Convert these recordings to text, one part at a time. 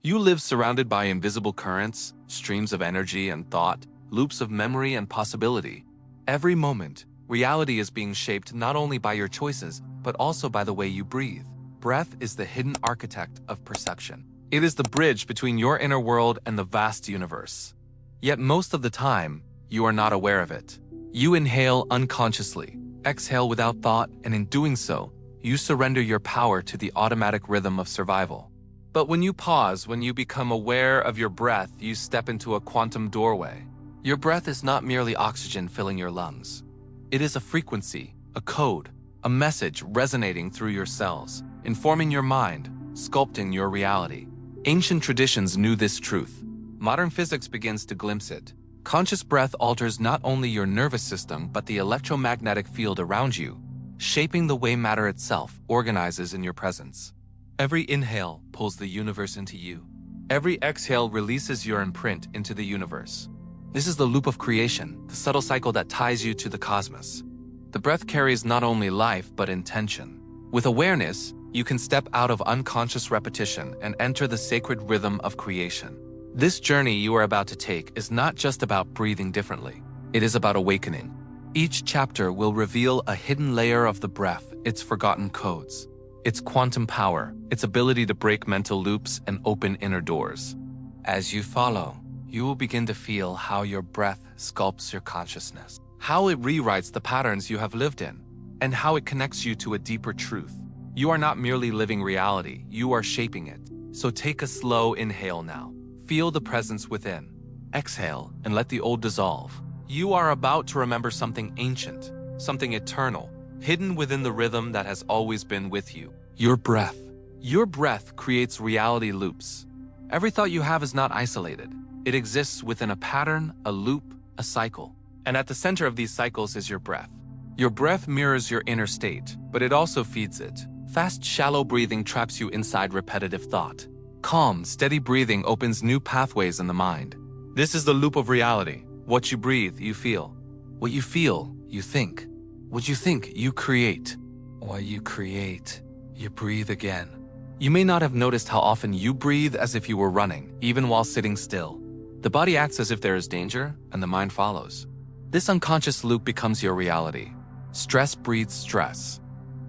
You live surrounded by invisible currents, streams of energy and thought, loops of memory and possibility. Every moment, reality is being shaped not only by your choices, but also by the way you breathe. Breath is the hidden architect of perception. It is the bridge between your inner world and the vast universe. Yet most of the time, you are not aware of it. You inhale unconsciously, exhale without thought, and in doing so, you surrender your power to the automatic rhythm of survival. But when you pause, when you become aware of your breath, you step into a quantum doorway. Your breath is not merely oxygen filling your lungs. It is a frequency, a code, a message resonating through your cells, informing your mind, sculpting your reality. Ancient traditions knew this truth. Modern physics begins to glimpse it. Conscious breath alters not only your nervous system, but the electromagnetic field around you, shaping the way matter itself organizes in your presence. Every inhale pulls the universe into you. Every exhale releases your imprint into the universe. This is the loop of creation, the subtle cycle that ties you to the cosmos. The breath carries not only life, but intention. With awareness, you can step out of unconscious repetition and enter the sacred rhythm of creation. This journey you are about to take is not just about breathing differently. It is about awakening. Each chapter will reveal a hidden layer of the breath, its forgotten codes, its quantum power, its ability to break mental loops and open inner doors. As you follow, you will begin to feel how your breath sculpts your consciousness, how it rewrites the patterns you have lived in, and how it connects you to a deeper truth. You are not merely living reality, you are shaping it. So take a slow inhale now. Feel the presence within. Exhale and let the old dissolve. You are about to remember something ancient, something eternal, hidden within the rhythm that has always been with you. Your breath. Your breath creates reality loops. Every thought you have is not isolated. It exists within a pattern, a loop, a cycle. And at the center of these cycles is your breath. Your breath mirrors your inner state, but it also feeds it. Fast, shallow breathing traps you inside repetitive thought. Calm, steady breathing opens new pathways in the mind. This is the loop of reality. What you breathe, you feel. What you feel, you think. What you think, you create. What you create, you breathe again. You may not have noticed how often you breathe as if you were running, even while sitting still. The body acts as if there is danger, and the mind follows. This unconscious loop becomes your reality. Stress breeds stress.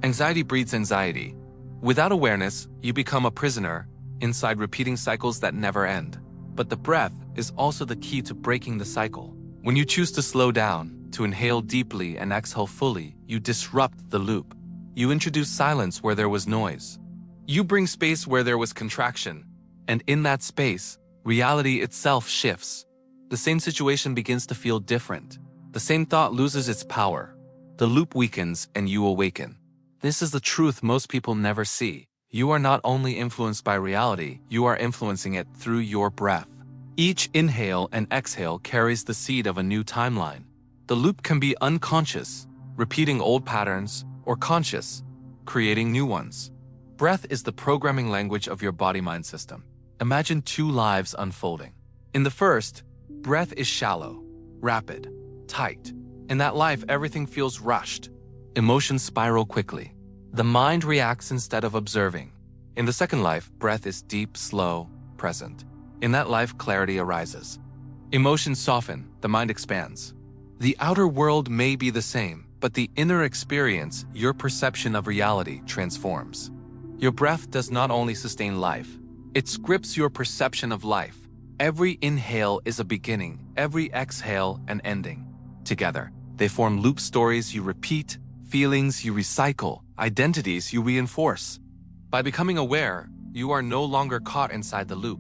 Anxiety breeds anxiety. Without awareness, you become a prisoner inside repeating cycles that never end. But the breath is also the key to breaking the cycle. When you choose to slow down, to inhale deeply and exhale fully, you disrupt the loop. You introduce silence where there was noise. You bring space where there was contraction. And in that space, reality itself shifts. The same situation begins to feel different. The same thought loses its power. The loop weakens and you awaken. This is the truth most people never see. You are not only influenced by reality, you are influencing it through your breath. Each inhale and exhale carries the seed of a new timeline. The loop can be unconscious, repeating old patterns, or conscious, creating new ones. Breath is the programming language of your body-mind system. Imagine two lives unfolding. In the first, breath is shallow, rapid, tight. In that life, everything feels rushed. Emotions spiral quickly. The mind reacts instead of observing. In the second life, breath is deep, slow, present. In that life, clarity arises. Emotions soften, the mind expands. The outer world may be the same, but the inner experience, your perception of reality, transforms. Your breath does not only sustain life, it scripts your perception of life. Every inhale is a beginning, every exhale an ending. Together, they form loop stories you repeat, feelings you recycle, identities you reinforce. By becoming aware, you are no longer caught inside the loop.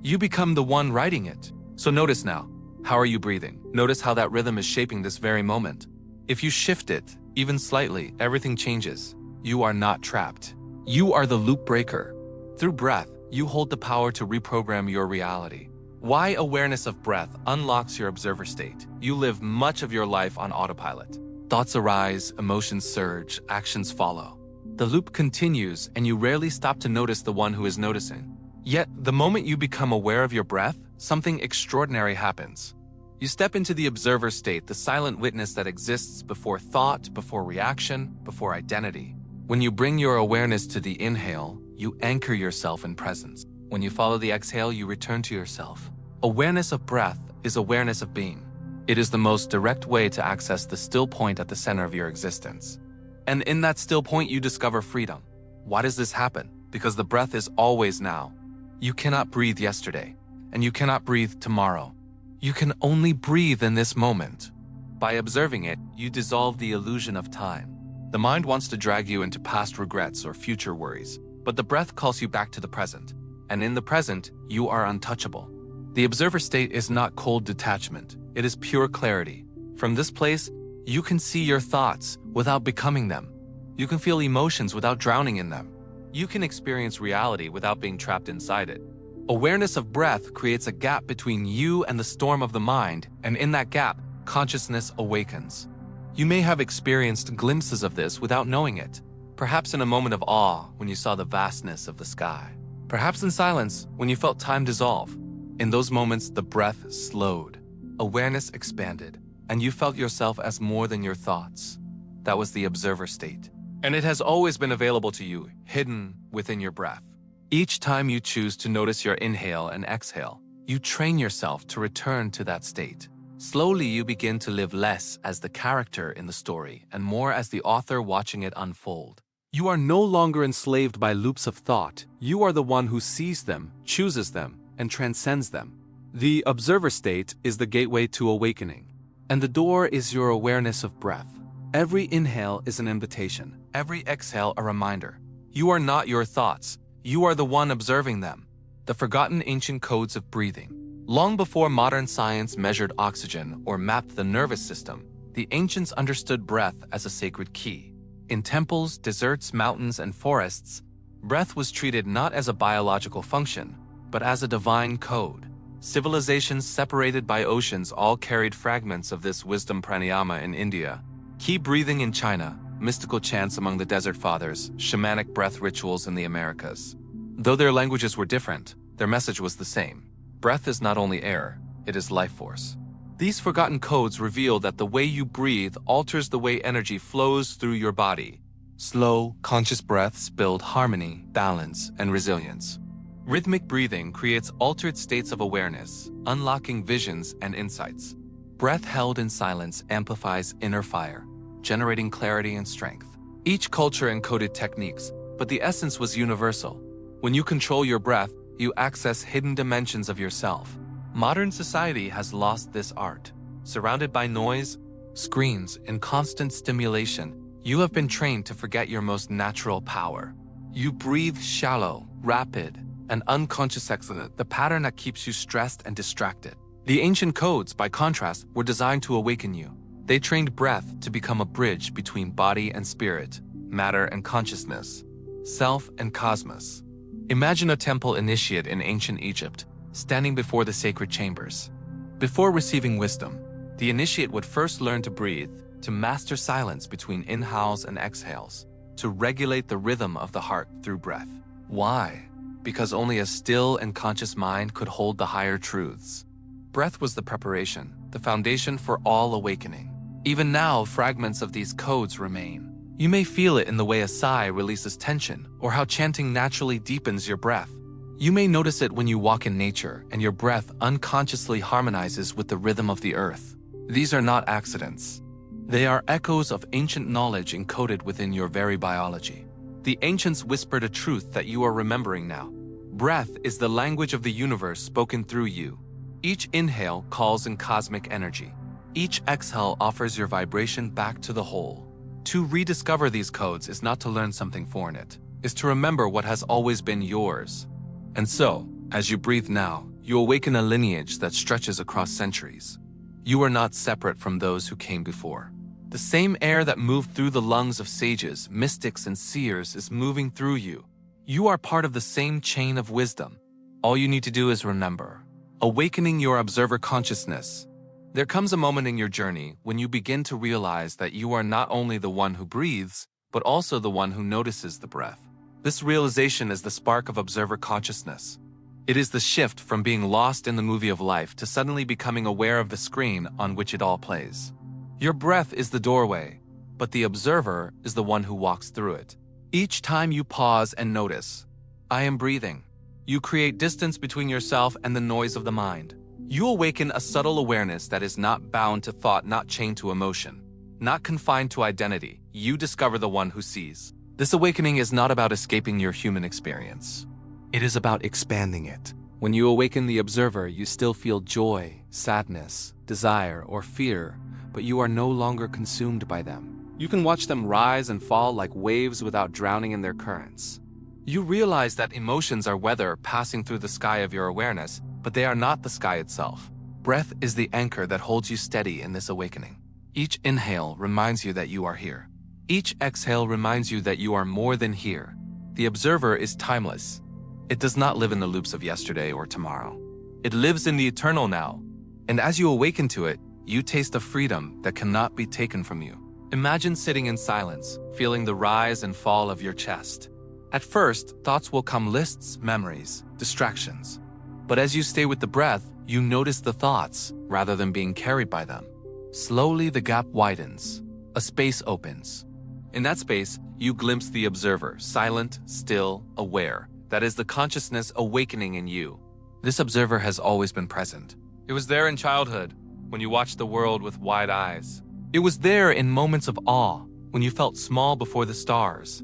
You become the one writing it. So notice now, how are you breathing? Notice how that rhythm is shaping this very moment. If you shift it, even slightly, everything changes. You are not trapped. You are the loop breaker. Through breath, you hold the power to reprogram your reality. Why awareness of breath unlocks your observer state. You live much of your life on autopilot. Thoughts arise, emotions surge, actions follow. The loop continues, and you rarely stop to notice the one who is noticing. Yet, the moment you become aware of your breath, something extraordinary happens. You step into the observer state, the silent witness that exists before thought, before reaction, before identity. When you bring your awareness to the inhale, you anchor yourself in presence. When you follow the exhale, you return to yourself. Awareness of breath is awareness of being. It is the most direct way to access the still point at the center of your existence. And in that still point, you discover freedom. Why does this happen? Because the breath is always now. You cannot breathe yesterday, and you cannot breathe tomorrow. You can only breathe in this moment. By observing it, you dissolve the illusion of time. The mind wants to drag you into past regrets or future worries, but the breath calls you back to the present. And in the present, you are untouchable. The observer state is not cold detachment. It is pure clarity. From this place, you can see your thoughts without becoming them. You can feel emotions without drowning in them. You can experience reality without being trapped inside it. Awareness of breath creates a gap between you and the storm of the mind, and in that gap, consciousness awakens. You may have experienced glimpses of this without knowing it. Perhaps in a moment of awe when you saw the vastness of the sky. Perhaps in silence when you felt time dissolve. In those moments, the breath slowed. Awareness expanded, and you felt yourself as more than your thoughts. That was the observer state. And it has always been available to you, hidden within your breath. Each time you choose to notice your inhale and exhale, you train yourself to return to that state. Slowly, you begin to live less as the character in the story and more as the author watching it unfold. You are no longer enslaved by loops of thought. You are the one who sees them, chooses them, and transcends them. The observer state is the gateway to awakening, and the door is your awareness of breath. Every inhale is an invitation, every exhale a reminder. You are not your thoughts. You are the one observing them. The forgotten ancient codes of breathing. Long before modern science measured oxygen or mapped the nervous system, the ancients understood breath as a sacred key. In temples, deserts, mountains, and forests, breath was treated not as a biological function, but as a divine code. Civilizations separated by oceans all carried fragments of this wisdom pranayama in India. Key breathing in China, mystical chants among the Desert Fathers, shamanic breath rituals in the Americas. Though their languages were different, their message was the same. Breath is not only air, it is life force. These forgotten codes reveal that the way you breathe alters the way energy flows through your body. Slow, conscious breaths build harmony, balance, and resilience. Rhythmic breathing creates altered states of awareness, unlocking visions and insights. Breath held in silence amplifies inner fire, generating clarity and strength. Each culture encoded techniques, but the essence was universal. When you control your breath, you access hidden dimensions of yourself. Modern society has lost this art. Surrounded by noise, screens, and constant stimulation, you have been trained to forget your most natural power. You breathe shallow, rapid, and unconscious exhale, the pattern that keeps you stressed and distracted. The ancient codes, by contrast, were designed to awaken you. They trained breath to become a bridge between body and spirit, matter and consciousness, self and cosmos. Imagine a temple initiate in ancient Egypt, standing before the sacred chambers. Before receiving wisdom, the initiate would first learn to breathe, to master silence between inhales and exhales, to regulate the rhythm of the heart through breath. Why? Because only a still and conscious mind could hold the higher truths. Breath was the preparation, the foundation for all awakening. Even now, fragments of these codes remain. You may feel it in the way a sigh releases tension, or how chanting naturally deepens your breath. You may notice it when you walk in nature and your breath unconsciously harmonizes with the rhythm of the earth. These are not accidents. They are echoes of ancient knowledge encoded within your very biology. The ancients whispered a truth that you are remembering now. Breath is the language of the universe spoken through you. Each inhale calls in cosmic energy. Each exhale offers your vibration back to the whole. To rediscover these codes is not to learn something foreign, it is to remember what has always been yours. And so, as you breathe now, you awaken a lineage that stretches across centuries. You are not separate from those who came before. The same air that moved through the lungs of sages, mystics, and seers is moving through you. You are part of the same chain of wisdom. All you need to do is remember. Awakening your observer consciousness. There comes a moment in your journey when you begin to realize that you are not only the one who breathes, but also the one who notices the breath. This realization is the spark of observer consciousness. It is the shift from being lost in the movie of life to suddenly becoming aware of the screen on which it all plays. Your breath is the doorway, but the observer is the one who walks through it. Each time you pause and notice, I am breathing, you create distance between yourself and the noise of the mind. You awaken a subtle awareness that is not bound to thought, not chained to emotion, not confined to identity. You discover the one who sees. This awakening is not about escaping your human experience. It is about expanding it. When you awaken the observer, you still feel joy, sadness, desire, or fear, but you are no longer consumed by them. You can watch them rise and fall like waves without drowning in their currents. You realize that emotions are weather passing through the sky of your awareness, but they are not the sky itself. Breath is the anchor that holds you steady in this awakening. Each inhale reminds you that you are here. Each exhale reminds you that you are more than here. The observer is timeless. It does not live in the loops of yesterday or tomorrow. It lives in the eternal now. And as you awaken to it, you taste a freedom that cannot be taken from you. Imagine sitting in silence, feeling the rise and fall of your chest. At first, thoughts will come, lists, memories, distractions. But as you stay with the breath, you notice the thoughts rather than being carried by them. Slowly, the gap widens. A space opens. In that space, you glimpse the observer, silent, still, aware. That is the consciousness awakening in you. This observer has always been present. It was there in childhood, when you watched the world with wide eyes. It was there in moments of awe, when you felt small before the stars.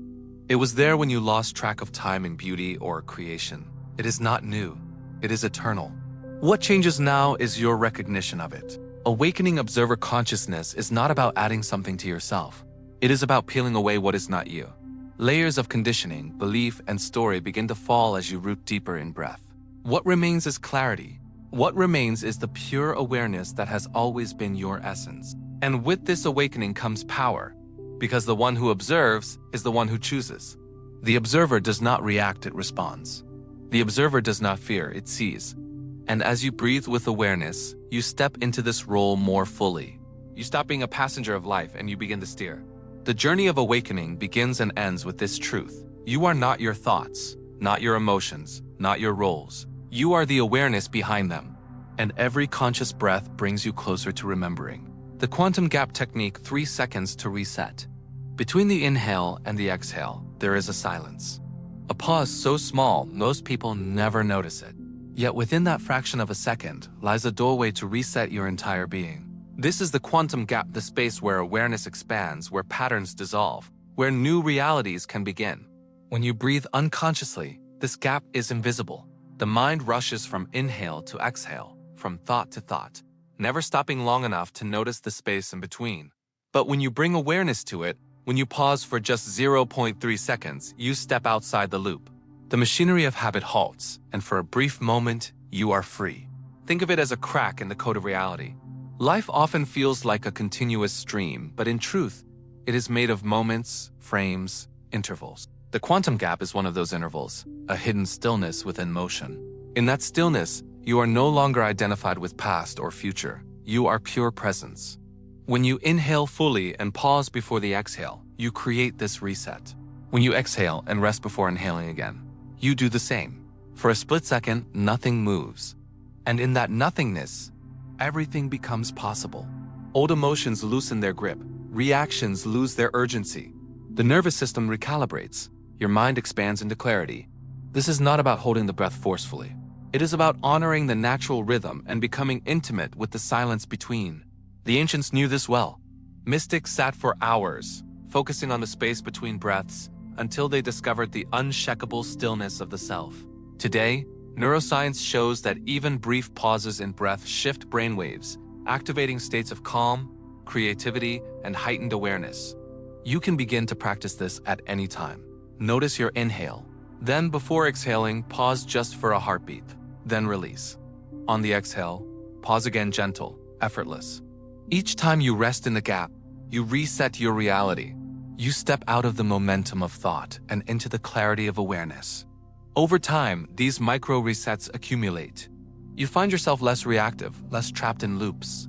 It was there when you lost track of time in beauty or creation. It is not new. It is eternal. What changes now is your recognition of it. Awakening observer consciousness is not about adding something to yourself. It is about peeling away what is not you. Layers of conditioning, belief, and story begin to fall as you root deeper in breath. What remains is clarity. What remains is the pure awareness that has always been your essence. And with this awakening comes power, because the one who observes is the one who chooses. The observer does not react, it responds. The observer does not fear, it sees. And as you breathe with awareness, you step into this role more fully. You stop being a passenger of life and you begin to steer. The journey of awakening begins and ends with this truth. You are not your thoughts, not your emotions, not your roles. You are the awareness behind them. And every conscious breath brings you closer to remembering. The quantum gap technique, 3 seconds to reset. Between the inhale and the exhale, there is a silence. A pause so small, most people never notice it. Yet within that fraction of a second lies a doorway to reset your entire being. This is the quantum gap, the space where awareness expands, where patterns dissolve, where new realities can begin. When you breathe unconsciously, this gap is invisible. The mind rushes from inhale to exhale, from thought to thought, never stopping long enough to notice the space in between. But when you bring awareness to it, when you pause for just 0.3 seconds, you step outside the loop. The machinery of habit halts, and for a brief moment, you are free. Think of it as a crack in the code of reality. Life often feels like a continuous stream, but in truth, it is made of moments, frames, intervals. The quantum gap is one of those intervals, a hidden stillness within motion. In that stillness, you are no longer identified with past or future. You are pure presence. When you inhale fully and pause before the exhale, you create this reset. When you exhale and rest before inhaling again, you do the same. For a split second, nothing moves. And in that nothingness, everything becomes possible. Old emotions loosen their grip. Reactions lose their urgency. The nervous system recalibrates. Your mind expands into clarity. This is not about holding the breath forcefully. It is about honoring the natural rhythm and becoming intimate with the silence between. The ancients knew this well. Mystics sat for hours, focusing on the space between breaths, until they discovered the unshakable stillness of the self. Today, neuroscience shows that even brief pauses in breath shift brainwaves, activating states of calm, creativity, and heightened awareness. You can begin to practice this at any time. Notice your inhale. Then, before exhaling, pause just for a heartbeat. Then release. On the exhale, pause again, gentle, effortless. Each time you rest in the gap, you reset your reality. You step out of the momentum of thought and into the clarity of awareness. Over time, these micro resets accumulate. You find yourself less reactive, less trapped in loops.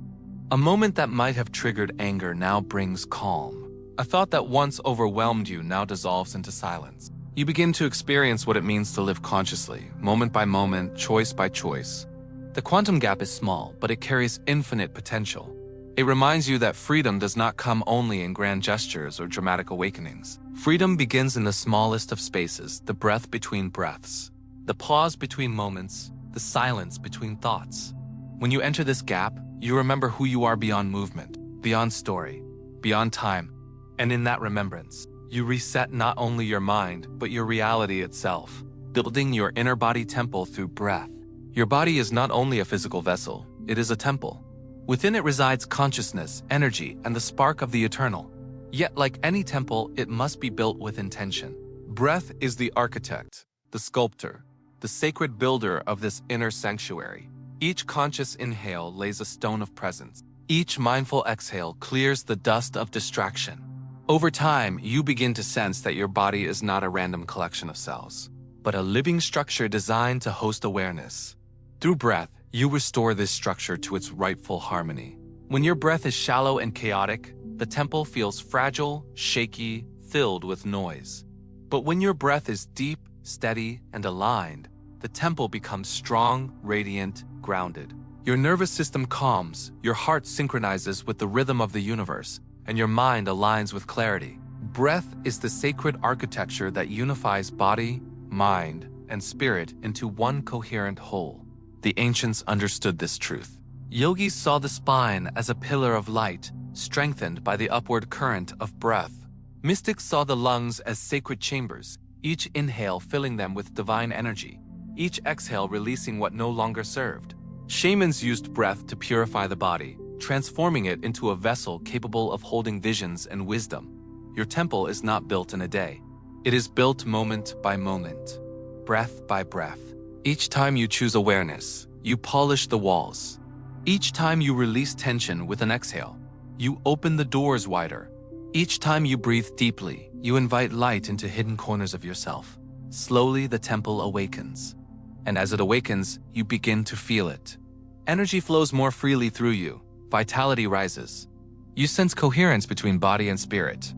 A moment that might have triggered anger now brings calm. A thought that once overwhelmed you now dissolves into silence. You begin to experience what it means to live consciously, moment by moment, choice by choice. The quantum gap is small, but it carries infinite potential. It reminds you that freedom does not come only in grand gestures or dramatic awakenings. Freedom begins in the smallest of spaces, the breath between breaths, the pause between moments, the silence between thoughts. When you enter this gap, you remember who you are beyond movement, beyond story, beyond time, and in that remembrance, you reset not only your mind, but your reality itself, building your inner body temple through breath. Your body is not only a physical vessel, it is a temple. Within it resides consciousness, energy, and the spark of the eternal. Yet, like any temple, it must be built with intention. Breath is the architect, the sculptor, the sacred builder of this inner sanctuary. Each conscious inhale lays a stone of presence. Each mindful exhale clears the dust of distraction. Over time, you begin to sense that your body is not a random collection of cells, but a living structure designed to host awareness. Through breath, you restore this structure to its rightful harmony. When your breath is shallow and chaotic, the temple feels fragile, shaky, filled with noise. But when your breath is deep, steady, and aligned, the temple becomes strong, radiant, grounded. Your nervous system calms, your heart synchronizes with the rhythm of the universe, and your mind aligns with clarity. Breath is the sacred architecture that unifies body, mind, and spirit into one coherent whole. The ancients understood this truth. Yogis saw the spine as a pillar of light, strengthened by the upward current of breath. Mystics saw the lungs as sacred chambers, each inhale filling them with divine energy, each exhale releasing what no longer served. Shamans used breath to purify the body, transforming it into a vessel capable of holding visions and wisdom. Your temple is not built in a day. It is built moment by moment, breath by breath. Each time you choose awareness, you polish the walls. Each time you release tension with an exhale, you open the doors wider. Each time you breathe deeply, you invite light into hidden corners of yourself. Slowly, the temple awakens. And as it awakens, you begin to feel it. Energy flows more freely through you. Vitality rises. You sense coherence between body and spirit.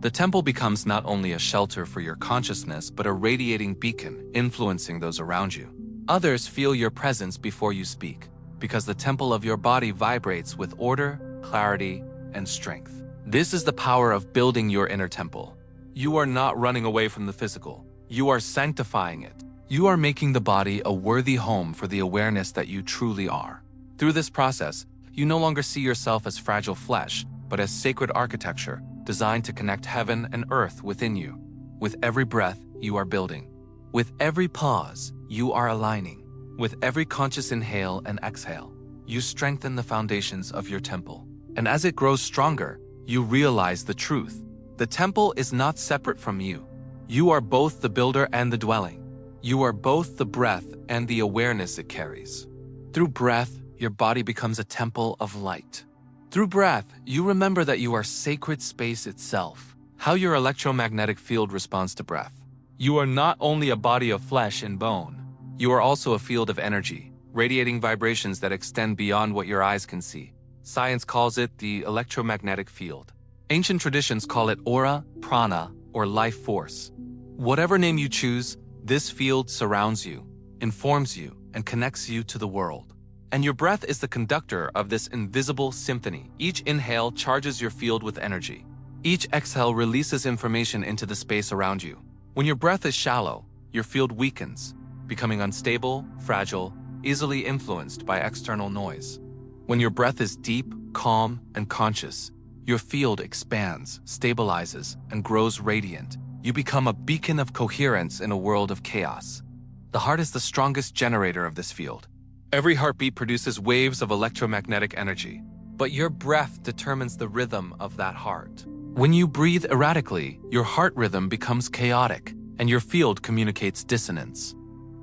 The temple becomes not only a shelter for your consciousness, but a radiating beacon influencing those around you. Others feel your presence before you speak, because the temple of your body vibrates with order, clarity, and strength. This is the power of building your inner temple. You are not running away from the physical. You are sanctifying it. You are making the body a worthy home for the awareness that you truly are. Through this process, you no longer see yourself as fragile flesh, but as sacred architecture designed to connect heaven and earth within you. With every breath, you are building. With every pause, you are aligning. With every conscious inhale and exhale, you strengthen the foundations of your temple. And as it grows stronger, you realize the truth. The temple is not separate from you. You are both the builder and the dwelling. You are both the breath and the awareness it carries. Through breath, your body becomes a temple of light. Through breath, you remember that you are sacred space itself. How your electromagnetic field responds to breath. You are not only a body of flesh and bone. You are also a field of energy, radiating vibrations that extend beyond what your eyes can see. Science calls it the electromagnetic field. Ancient traditions call it aura, prana, or life force. Whatever name you choose, this field surrounds you, informs you, and connects you to the world. And your breath is the conductor of this invisible symphony. Each inhale charges your field with energy. Each exhale releases information into the space around you. When your breath is shallow, your field weakens, becoming unstable, fragile, easily influenced by external noise. When your breath is deep, calm, and conscious, your field expands, stabilizes, and grows radiant. You become a beacon of coherence in a world of chaos. The heart is the strongest generator of this field. Every heartbeat produces waves of electromagnetic energy, but your breath determines the rhythm of that heart. When you breathe erratically, your heart rhythm becomes chaotic, and your field communicates dissonance.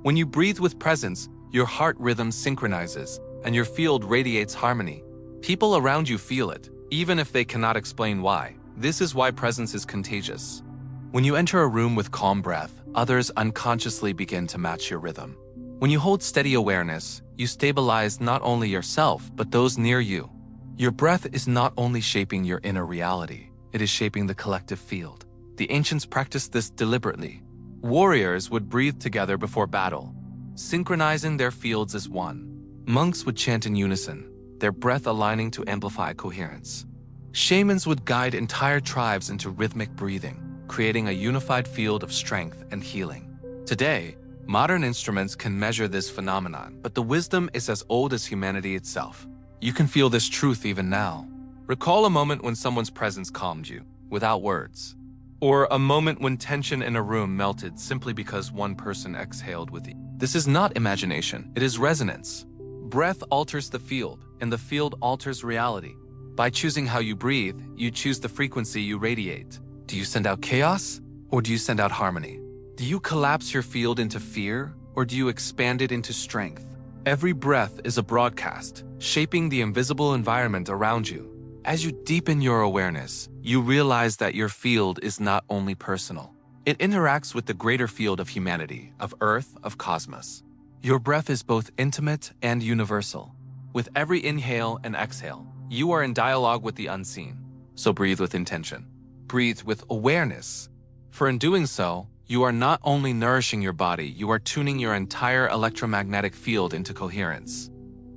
When you breathe with presence, your heart rhythm synchronizes, and your field radiates harmony. People around you feel it, even if they cannot explain why. This is why presence is contagious. When you enter a room with calm breath, others unconsciously begin to match your rhythm. When you hold steady awareness, you stabilize not only yourself, but those near you. Your breath is not only shaping your inner reality, it is shaping the collective field. The ancients practiced this deliberately. Warriors would breathe together before battle, synchronizing their fields as one. Monks would chant in unison, their breath aligning to amplify coherence. Shamans would guide entire tribes into rhythmic breathing, creating a unified field of strength and healing. Today, modern instruments can measure this phenomenon, but the wisdom is as old as humanity itself. You can feel this truth even now. Recall a moment when someone's presence calmed you, without words. Or a moment when tension in a room melted simply because one person exhaled with you. This is not imagination, it is resonance. Breath alters the field, and the field alters reality. By choosing how you breathe, you choose the frequency you radiate. Do you send out chaos, or do you send out harmony? Do you collapse your field into fear, or do you expand it into strength? Every breath is a broadcast, shaping the invisible environment around you. As you deepen your awareness, you realize that your field is not only personal. It interacts with the greater field of humanity, of Earth, of cosmos. Your breath is both intimate and universal. With every inhale and exhale, you are in dialogue with the unseen. So breathe with intention. Breathe with awareness. For in doing so, you are not only nourishing your body, you are tuning your entire electromagnetic field into coherence.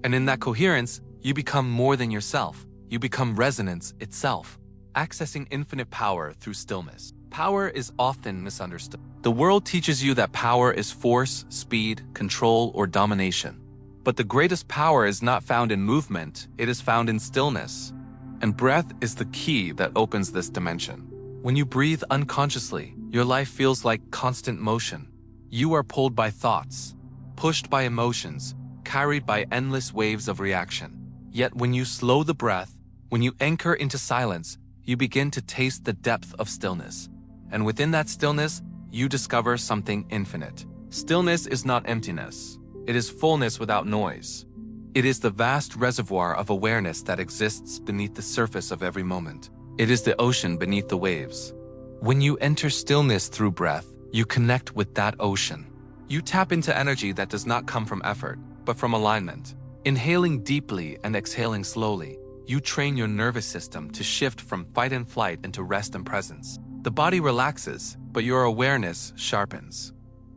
And in that coherence, you become more than yourself. You become resonance itself, accessing infinite power through stillness. Power is often misunderstood. The world teaches you that power is force, speed, control, or domination. But the greatest power is not found in movement, it is found in stillness. And breath is the key that opens this dimension. When you breathe unconsciously, your life feels like constant motion. You are pulled by thoughts, pushed by emotions, carried by endless waves of reaction. Yet when you slow the breath, when you anchor into silence, you begin to taste the depth of stillness. And within that stillness, you discover something infinite. Stillness is not emptiness. It is fullness without noise. It is the vast reservoir of awareness that exists beneath the surface of every moment. It is the ocean beneath the waves. When you enter stillness through breath, you connect with that ocean. You tap into energy that does not come from effort, but from alignment. Inhaling deeply and exhaling slowly, you train your nervous system to shift from fight and flight into rest and presence. The body relaxes, but your awareness sharpens.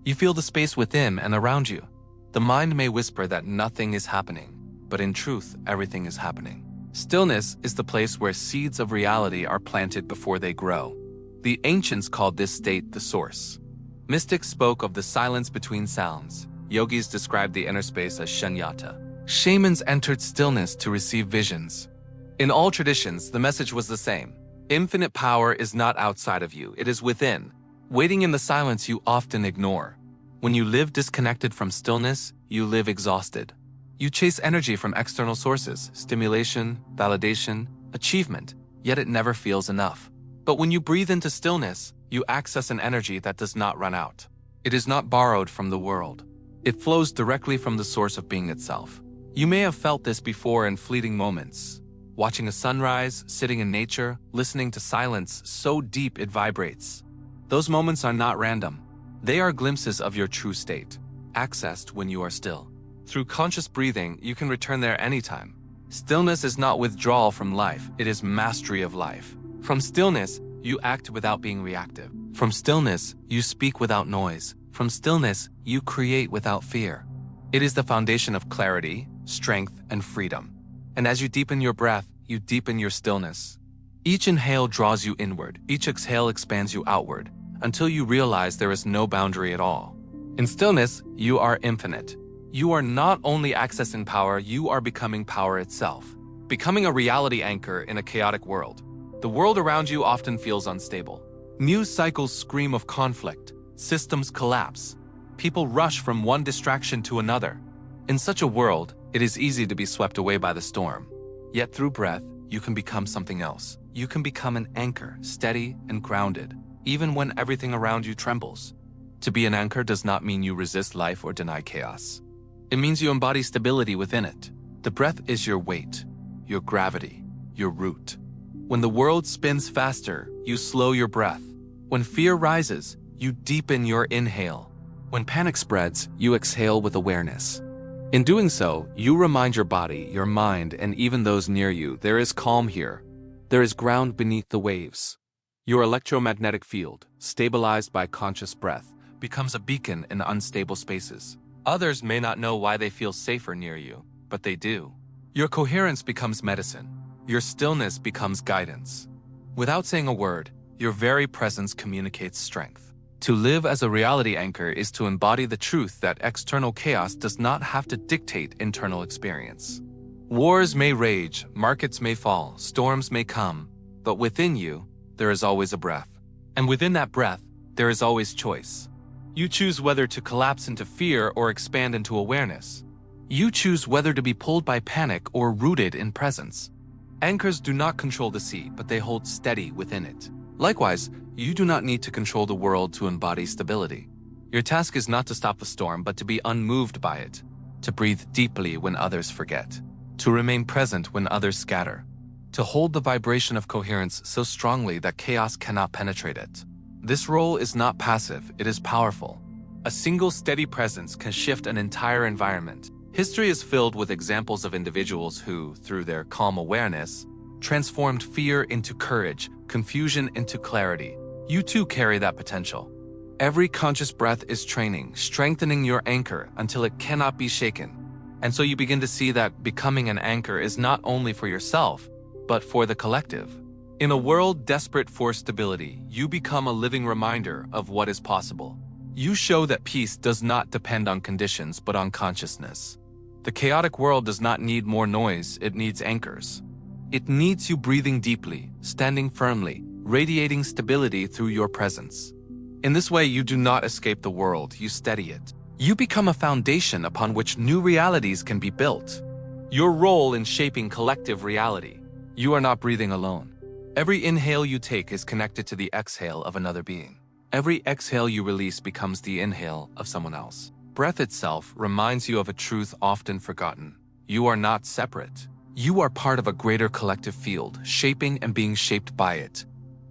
You feel the space within and around you. The mind may whisper that nothing is happening, but in truth, everything is happening. Stillness is the place where seeds of reality are planted before they grow. The ancients called this state the source. Mystics spoke of the silence between sounds. Yogis described the inner space as shunyata. Shamans entered stillness to receive visions. In all traditions, the message was the same. Infinite power is not outside of you, it is within, waiting in the silence you often ignore. When you live disconnected from stillness, you live exhausted. You chase energy from external sources, stimulation, validation, achievement, yet it never feels enough. But when you breathe into stillness, you access an energy that does not run out. It is not borrowed from the world. It flows directly from the source of being itself. You may have felt this before in fleeting moments. Watching a sunrise, sitting in nature, listening to silence so deep it vibrates. Those moments are not random. They are glimpses of your true state, accessed when you are still. Through conscious breathing, you can return there anytime. Stillness is not withdrawal from life, it is mastery of life. From stillness, you act without being reactive. From stillness, you speak without noise. From stillness, you create without fear. It is the foundation of clarity, strength, and freedom. And as you deepen your breath, you deepen your stillness. Each inhale draws you inward, each exhale expands you outward, until you realize there is no boundary at all. In stillness, you are infinite. You are not only accessing power, you are becoming power itself. Becoming a reality anchor in a chaotic world. The world around you often feels unstable. News cycles scream of conflict. Systems collapse. People rush from one distraction to another. In such a world, it is easy to be swept away by the storm. Yet through breath, you can become something else. You can become an anchor, steady and grounded, even when everything around you trembles. To be an anchor does not mean you resist life or deny chaos. It means you embody stability within it. The breath is your weight, your gravity, your root. When the world spins faster, you slow your breath. When fear rises, you deepen your inhale. When panic spreads, you exhale with awareness. In doing so, you remind your body, your mind, and even those near you, there is calm here. There is ground beneath the waves. Your electromagnetic field, stabilized by conscious breath, becomes a beacon in unstable spaces. Others may not know why they feel safer near you, but they do. Your coherence becomes medicine. Your stillness becomes guidance. Without saying a word, your very presence communicates strength. To live as a reality anchor is to embody the truth that external chaos does not have to dictate internal experience. Wars may rage, markets may fall, storms may come, but within you, there is always a breath. And within that breath, there is always choice. You choose whether to collapse into fear or expand into awareness. You choose whether to be pulled by panic or rooted in presence. Anchors do not control the sea, but they hold steady within it. Likewise, you do not need to control the world to embody stability. Your task is not to stop the storm, but to be unmoved by it, to breathe deeply when others forget, to remain present when others scatter, to hold the vibration of coherence so strongly that chaos cannot penetrate it. This role is not passive, it is powerful. A single steady presence can shift an entire environment. History is filled with examples of individuals who, through their calm awareness, transformed fear into courage, confusion into clarity. You too carry that potential. Every conscious breath is training, strengthening your anchor until it cannot be shaken. And so you begin to see that becoming an anchor is not only for yourself, but for the collective. In a world desperate for stability, you become a living reminder of what is possible. You show that peace does not depend on conditions, but on consciousness. The chaotic world does not need more noise, it needs anchors. It needs you breathing deeply, standing firmly, radiating stability through your presence. In this way, you do not escape the world, you steady it. You become a foundation upon which new realities can be built. Your role in shaping collective reality. You are not breathing alone. Every inhale you take is connected to the exhale of another being. Every exhale you release becomes the inhale of someone else. Breath itself reminds you of a truth often forgotten. You are not separate. You are part of a greater collective field, shaping and being shaped by it.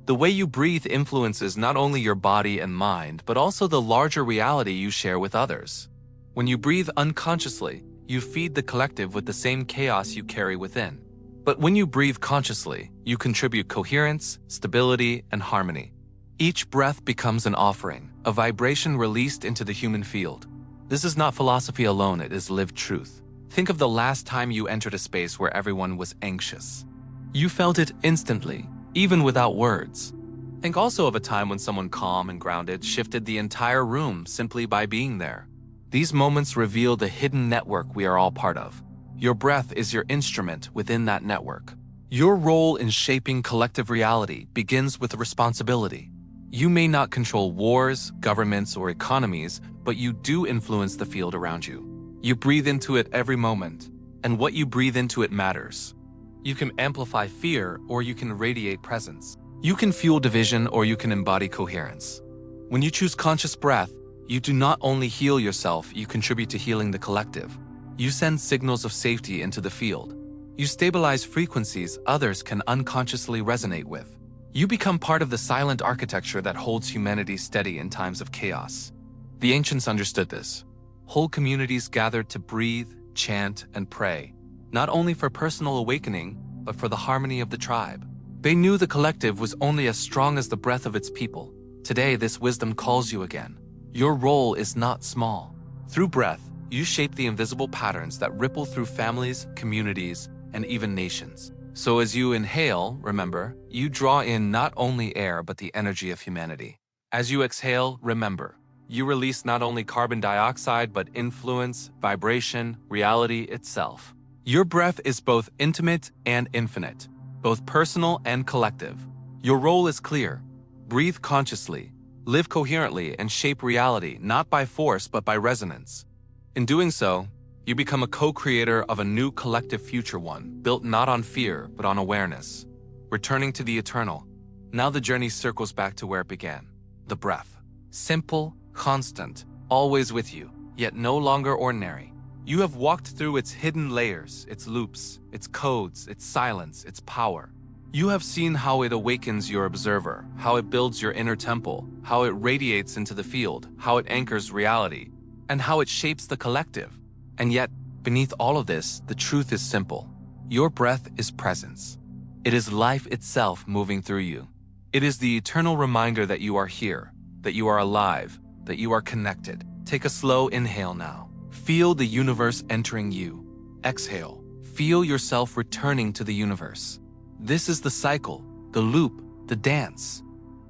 The way you breathe influences not only your body and mind, but also the larger reality you share with others. When you breathe unconsciously, you feed the collective with the same chaos you carry within. But when you breathe consciously, you contribute coherence, stability, and harmony. Each breath becomes an offering, a vibration released into the human field. This is not philosophy alone, it is lived truth. Think of the last time you entered a space where everyone was anxious. You felt it instantly, even without words. Think also of a time when someone calm and grounded shifted the entire room simply by being there. These moments reveal the hidden network we are all part of. Your breath is your instrument within that network. Your role in shaping collective reality begins with responsibility. You may not control wars, governments, or economies, but you do influence the field around you. You breathe into it every moment, and what you breathe into it matters. You can amplify fear, or you can radiate presence. You can fuel division, or you can embody coherence. When you choose conscious breath, you do not only heal yourself, you contribute to healing the collective. You send signals of safety into the field. You stabilize frequencies others can unconsciously resonate with. You become part of the silent architecture that holds humanity steady in times of chaos. The ancients understood this. Whole communities gathered to breathe, chant, and pray, not only for personal awakening, but for the harmony of the tribe. They knew the collective was only as strong as the breath of its people. Today, this wisdom calls you again. Your role is not small. Through breath, you shape the invisible patterns that ripple through families, communities, and even nations. So as you inhale, remember, you draw in not only air but the energy of humanity. As you exhale, remember, you release not only carbon dioxide but influence, vibration, reality itself. Your breath is both intimate and infinite, both personal and collective. Your role is clear. Breathe consciously, live coherently, and shape reality not by force but by resonance. In doing so, you become a co-creator of a new collective future, one built not on fear, but on awareness. Returning to the eternal, now the journey circles back to where it began. The breath. Simple, constant, always with you, yet no longer ordinary. You have walked through its hidden layers, its loops, its codes, its silence, its power. You have seen how it awakens your observer, how it builds your inner temple, how it radiates into the field, how it anchors reality, and how it shapes the collective. And yet, beneath all of this, the truth is simple. Your breath is presence. It is life itself moving through you. It is the eternal reminder that you are here, that you are alive, that you are connected. Take a slow inhale now. Feel the universe entering you. Exhale. Feel yourself returning to the universe. This is the cycle, the loop, the dance.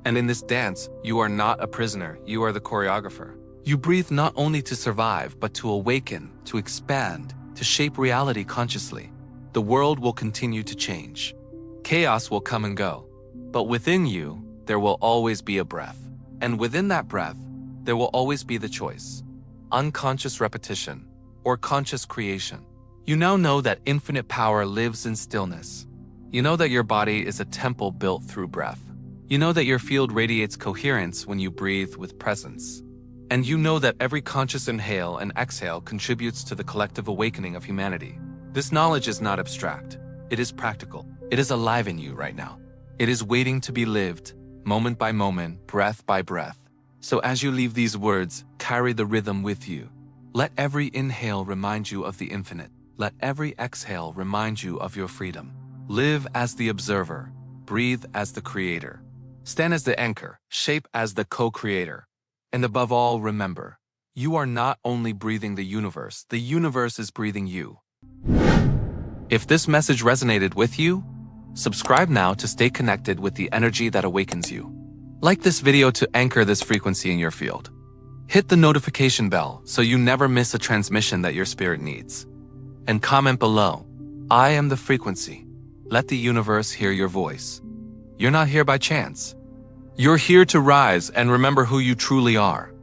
And in this dance, you are not a prisoner, you are the choreographer. You breathe not only to survive, but to awaken, to expand, to shape reality consciously. The world will continue to change. Chaos will come and go. But within you, there will always be a breath. And within that breath, there will always be the choice. Unconscious repetition or conscious creation. You now know that infinite power lives in stillness. You know that your body is a temple built through breath. You know that your field radiates coherence when you breathe with presence. And you know that every conscious inhale and exhale contributes to the collective awakening of humanity. This knowledge is not abstract. It is practical. It is alive in you right now. It is waiting to be lived, moment by moment, breath by breath. So as you leave these words, carry the rhythm with you. Let every inhale remind you of the infinite. Let every exhale remind you of your freedom. Live as the observer. Breathe as the creator. Stand as the anchor. Shape as the co-creator. And above all, remember, you are not only breathing the universe is breathing you. If this message resonated with you, subscribe now to stay connected with the energy that awakens you. Like this video to anchor this frequency in your field. Hit the notification bell so you never miss a transmission that your spirit needs. And comment below, I am the frequency. Let the universe hear your voice. You're not here by chance. You're here to rise and remember who you truly are.